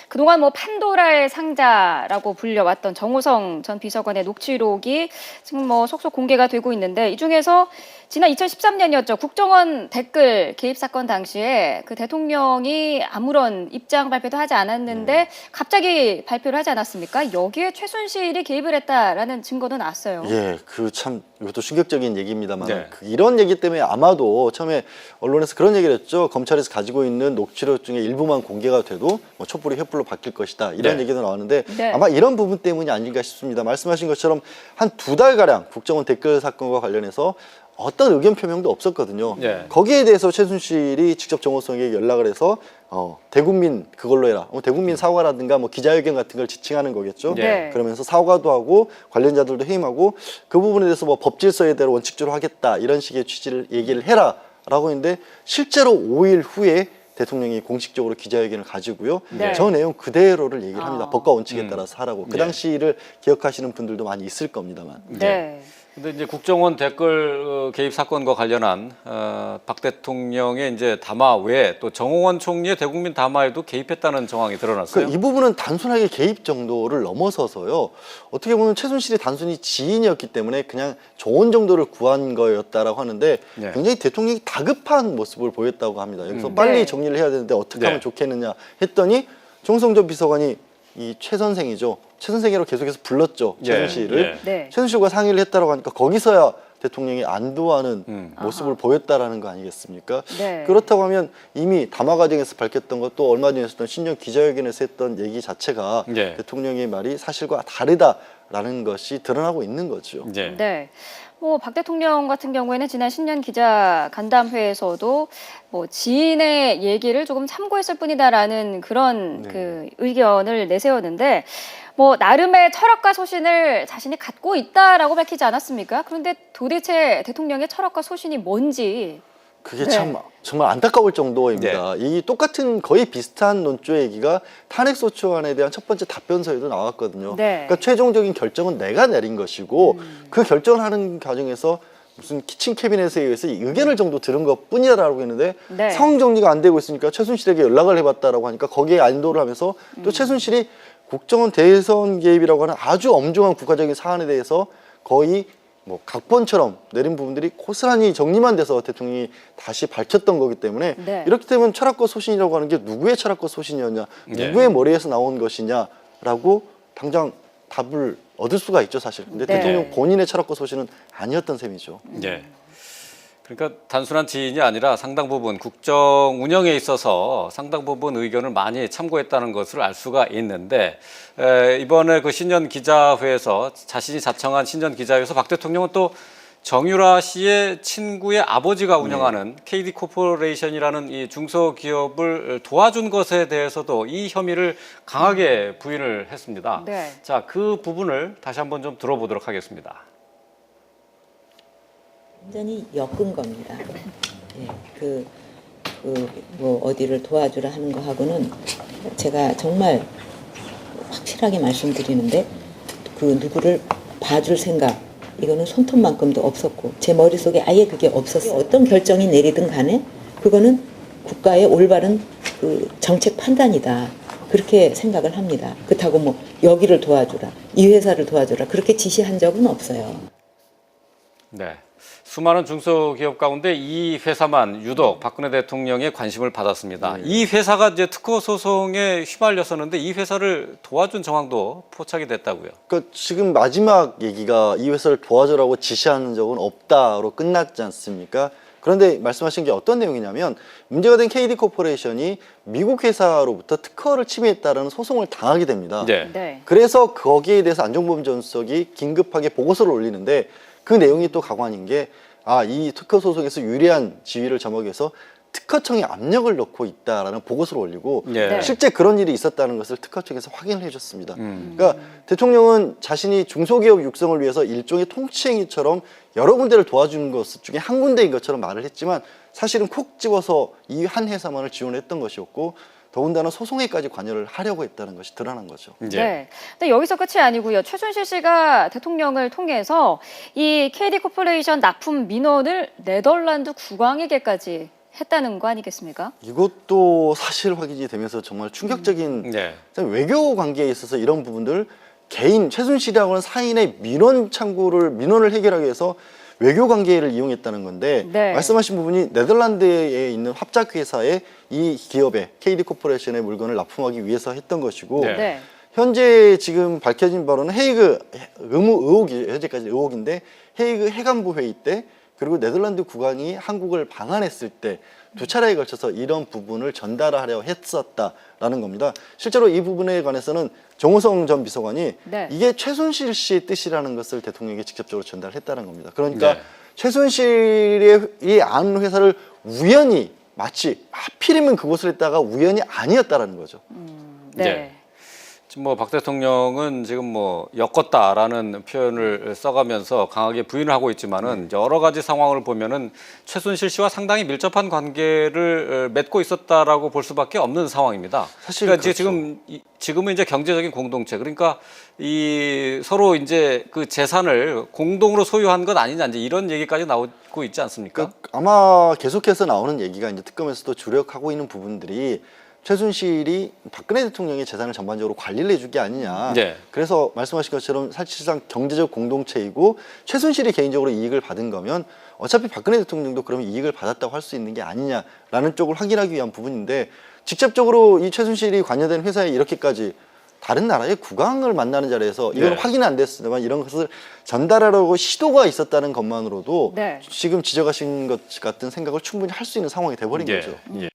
그동안 뭐 판도라의 상자라고 불려왔던 정호성 전 비서관의 녹취록이 지금 뭐 속속 공개가 되고 있는데, 이 중에서 지난 2013년이었죠. 국정원 댓글 개입 사건 당시에 그 대통령이 아무런 입장 발표도 하지 않았는데 갑자기 발표를 하지 않았습니까? 여기에 최순실이 개입을 했다라는 증거도 나왔어요. 예, 그 참 이것도 충격적인 얘기입니다만 네. 이런 얘기 때문에 아마도 처음에 언론에서 그런 얘기를 했죠. 검찰에서 가지고 있는 녹취록 중에 일부만 공개가 돼도 뭐 촛불이 횃불로 바뀔 것이다. 이런 네. 얘기도 나왔는데 네. 아마 이런 부분 때문이 아닌가 싶습니다. 말씀하신 것처럼 한 2달가량 국정원 댓글 사건과 관련해서 어떤 의견 표명도 없었거든요. 네. 거기에 대해서 최순실이 직접 정호성에게 연락을 해서 대국민 그걸로 해라. 대국민 사과라든가 뭐 기자회견 같은 걸 지칭하는 거겠죠. 네. 그러면서 사과도 하고 관련자들도 해임하고 그 부분에 대해서 뭐 법질서에대로 원칙대로 하겠다 이런 식의 취지를 얘기를 해라라고 했는데 실제로 5일 후에 대통령이 공식적으로 기자회견을 가지고요. 네. 저 내용 그대로를 얘기를 합니다. 아. 법과 원칙에 따라서 하라고. 그 네. 당시를 기억하시는 분들도 많이 있을 겁니다만. 네. 근데 이제 국정원 댓글 개입 사건과 관련한 박 대통령의 이제 담화 외에 또 정홍원 총리의 대국민 담화에도 개입했다는 정황이 드러났어요. 이 부분은 단순하게 개입 정도를 넘어서서요. 어떻게 보면 최순실이 단순히 지인이었기 때문에 그냥 조언 정도를 구한 거였다라고 하는데 네. 굉장히 대통령이 다급한 모습을 보였다고 합니다. 여기서 빨리 네. 정리를 해야 되는데 어떻게 네. 하면 좋겠느냐 했더니 정호성 전 비서관이 이 최 선생이죠. 최 선생이라고 계속해서 불렀죠. 예, 최순실을. 예. 네. 최순실과 상의를 했다라고 하니까 거기서야 대통령이 안도하는 모습을 아하. 보였다라는 거 아니겠습니까? 네. 그렇다고 하면 이미 담화 과정에서 밝혔던 것도 얼마 전에 했었던 신년 기자회견에서 했던 얘기 자체가 네. 대통령의 말이 사실과 다르다라는 것이 드러나고 있는 거죠. 네. 네. 뭐 박 대통령 같은 경우에는 지난 신년 기자 간담회에서도 뭐 지인의 얘기를 조금 참고했을 뿐이다라는 그런 네. 그 의견을 내세웠는데, 뭐 나름의 철학과 소신을 자신이 갖고 있다라고 밝히지 않았습니까? 그런데 도대체 대통령의 철학과 소신이 뭔지. 그게 네. 참 정말 안타까울 정도입니다. 이 똑같은 거의 비슷한 논조 얘기가 탄핵소추안에 대한 첫 번째 답변서에도 나왔거든요. 네. 그러니까 최종적인 결정은 내가 내린 것이고 그 결정을 하는 과정에서 무슨 키친 캐비넷에 의해서 이 의견을 정도 들은 것 뿐이다라고 했는데 네. 상황 정리가 안 되고 있으니까 최순실에게 연락을 해봤다라고 하니까 거기에 안도를 하면서 또 최순실이 국정원 대선 개입이라고 하는 아주 엄중한 국가적인 사안에 대해서 거의 뭐 각본처럼 내린 부분들이 고스란히 정리만 돼서 대통령이 다시 밝혔던 거기 때문에 네. 이렇게 되면 철학과 소신이라고 하는 게 누구의 철학과 소신이었냐, 네. 누구의 머리에서 나온 것이냐라고 당장 답을 얻을 수가 있죠, 사실. 근데 네. 대통령 본인의 철학과 소신은 아니었던 셈이죠. 네. 그러니까 단순한 지인이 아니라 상당 부분 국정 운영에 있어서 상당 부분 의견을 많이 참고했다는 것을 알 수가 있는데, 이번에 그 신년 기자회에서 자신이 자청한 신년 기자회에서 박 대통령은 또 정유라 씨의 친구의 아버지가 운영하는 KD 코퍼레이션이라는 이 중소기업을 도와준 것에 대해서도 이 혐의를 강하게 부인을 했습니다. 네. 자, 그 부분을 다시 한번 좀 들어보도록 하겠습니다. 완전히 엮은 겁니다. 예, 뭐 어디를 도와주라 하는 거하고는 제가 정말 확실하게 말씀드리는데 그 누구를 봐줄 생각 이거는 손톱만큼도 없었고 제 머릿속에 아예 그게 없었어요. 어떤 결정이 내리든 간에 그거는 국가의 올바른 그 정책 판단이다. 그렇게 생각을 합니다. 그렇다고 뭐 여기를 도와주라, 이 회사를 도와주라 그렇게 지시한 적은 없어요. 네. 수많은 중소기업 가운데 이 회사만 유독 박근혜 대통령의 관심을 받았습니다. 이 회사가 이제 특허 소송에 휘말렸었는데 이 회사를 도와준 정황도 포착이 됐다고요. 그러니까 지금 마지막 얘기가 이 회사를 도와주라고 지시하는 적은 없다로 끝났지 않습니까? 그런데 말씀하신 게 어떤 내용이냐면 문제가 된 KD 코퍼레이션이 미국 회사로부터 특허를 침해했다는 소송을 당하게 됩니다. 네. 네. 그래서 거기에 대해서 안종범 전 수석이 긴급하게 보고서를 올리는데 그 내용이 또 가관인 게 이 특허 소송에서 유리한 지위를 점하기 위해서 특허청에 압력을 넣고 있다라는 보고서를 올리고 네. 실제 그런 일이 있었다는 것을 특허청에서 확인을 해줬습니다. 그러니까 대통령은 자신이 중소기업 육성을 위해서 일종의 통치행위처럼 여러 군데를 도와주는 것 중에 한 군데인 것처럼 말을 했지만 사실은 콕 집어서 이 한 회사만을 지원했던 것이었고 더군다나 소송에까지 관여를 하려고 했다는 것이 드러난 거죠. 네. 근데 여기서 끝이 아니고요. 최순실 씨가 대통령을 통해서 이 KD 코퍼레이션 납품 민원을 네덜란드 국왕에게까지 했다는 거 아니겠습니까? 이것도 사실 확인이 되면서 정말 충격적인 네. 외교 관계에 있어서 이런 부분들 개인 최순실이라고 하는 사인의 민원을 해결하기 위해서 외교 관계를 이용했다는 건데 네. 말씀하신 부분이 네덜란드에 있는 합작 회사에 이 기업의 KD 코퍼레이션의 물건을 납품하기 위해서 했던 것이고 네. 네. 현재 지금 밝혀진 바로는 헤이그 의혹이 현재까지 의혹인데 헤이그 해관부 회의 때 그리고 네덜란드 국왕이 한국을 방한했을 때 두 차례에 걸쳐서 이런 부분을 전달하려 했었다라는 겁니다. 실제로 이 부분에 관해서는 정호성 전 비서관이 네. 이게 최순실 씨의 뜻이라는 것을 대통령에게 직접적으로 전달했다는 겁니다. 그러니까 네. 최순실이 아는 회사를 우연히 마치 하필이면 그곳을 했다가 우연이 아니었다라는 거죠. 네. 네. 지금 뭐 박 대통령은 지금 뭐 엮었다라는 표현을 써가면서 강하게 부인을 하고 있지만은 여러 가지 상황을 보면은 최순실 씨와 상당히 밀접한 관계를 맺고 있었다라고 볼 수밖에 없는 상황입니다. 사실 그러니까 그렇죠. 지금은 이제 경제적인 공동체, 그러니까 이 서로 이제 그 재산을 공동으로 소유한 것 아니냐 이제 이런 얘기까지 나오고 있지 않습니까? 아마 계속해서 나오는 얘기가 이제 특검에서도 주력하고 있는 부분들이 최순실이 박근혜 대통령의 재산을 전반적으로 관리를 해줄 게 아니냐. 네. 그래서 말씀하신 것처럼 사실상 경제적 공동체이고 최순실이 개인적으로 이익을 받은 거면 어차피 박근혜 대통령도 그러면 이익을 받았다고 할 수 있는 게 아니냐라는 쪽을 확인하기 위한 부분인데 직접적으로 이 최순실이 관여된 회사에 이렇게까지 다른 나라의 국왕을 만나는 자리에서 이건 네. 확인은 안 됐습니다만 이런 것을 전달하려고 시도가 있었다는 것만으로도 네. 지금 지적하신 것 같은 생각을 충분히 할 수 있는 상황이 돼버린 예, 거죠. 예.